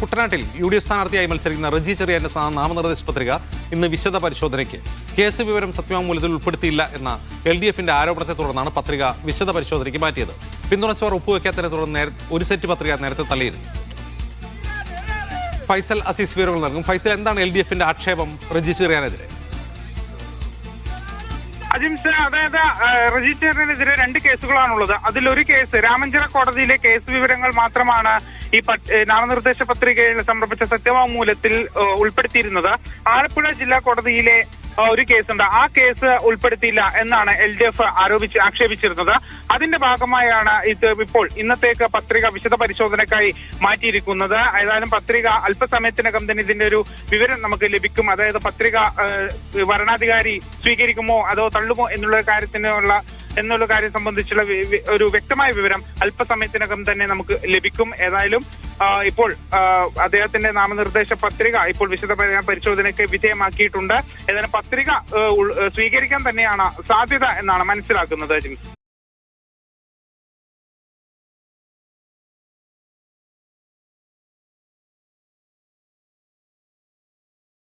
കുട്ടനാട്ടിൽ UDF സ്ഥാനാർത്ഥിയായി മത്സരിക്കുന്ന റജി ചെറിയാന്റെ നാമനിർദ്ദേശ പത്രിക ഇന്ന് വിശദ പരിശോധനയ്ക്ക്. കേസ് വിവരം സത്യവാങ്മൂലത്തിൽ ഉൾപ്പെടുത്തിയില്ല എന്ന LDFന്റെ ആരോപണത്തെ തുടർന്നാണ് പത്രിക വിശദ പരിശോധനയ്ക്ക് മാറ്റിയത്. പിന്തുണച്ചവർ ഒപ്പുവെക്കാത്തതിനെ തുടർന്ന് ഒരു സെറ്റ് പത്രിക നേരത്തെ തള്ളിയിരുന്നു. ഫൈസൽ അസീസ് വിവരങ്ങൾ നൽകും. ഫൈസൽ, എന്താണ് LDFന്റെ ആക്ഷേപം റജി ചെറിയാനെതിരെ? അജിംസ്, അതായത് റജി ചെറിയാനെതിരെ 2 കേസുകളാണുള്ളത്. അതിലൊരു കേസ് രാമഞ്ചിറ കോടതിയിലെ കേസ് വിവരങ്ങൾ മാത്രമാണ് ഈ നാമനിർദ്ദേശ പത്രികയിൽ സമർപ്പിച്ച സത്യവാങ്മൂലത്തിൽ ഉൾപ്പെടുത്തിയിരുന്നത്. ആലപ്പുഴ ജില്ലാ കോടതിയിലെ ഒരു കേസുണ്ട്. ആ കേസ് ഉൾപ്പെടുത്തിയില്ല എന്നാണ് LDF ആക്ഷേപിച്ചിരുന്നത്. അതിന്റെ ഭാഗമായാണ് ഇപ്പോൾ ഇന്നത്തേക്ക് പത്രിക വിശദ പരിശോധനയ്ക്കായി മാറ്റിയിരിക്കുന്നത്. ഏതായാലും പത്രിക അല്പസമയത്തിനകം തന്നെ ഇതിന്റെ ഒരു വിവരം നമുക്ക് ലഭിക്കും. അതായത് പത്രിക വരണാധികാരി സ്വീകരിക്കുമോ അതോ തള്ളുമോ എന്നുള്ള കാര്യം സംബന്ധിച്ചുള്ള ഒരു വ്യക്തമായ വിവരം അല്പസമയത്തിനകം തന്നെ നമുക്ക് ലഭിക്കും. ഏതായാലും ഇപ്പോൾ അദ്ദേഹത്തിന്റെ നാമനിർദ്ദേശ പത്രിക ഇപ്പോൾ വിശദ പരിശോധനയ്ക്ക് വിധേയമാക്കിയിട്ടുണ്ട്. ഏതായാലും പത്രിക സ്വീകരിക്കാൻ തന്നെയാണ് സാധ്യത എന്നാണ് മനസ്സിലാക്കുന്നത്.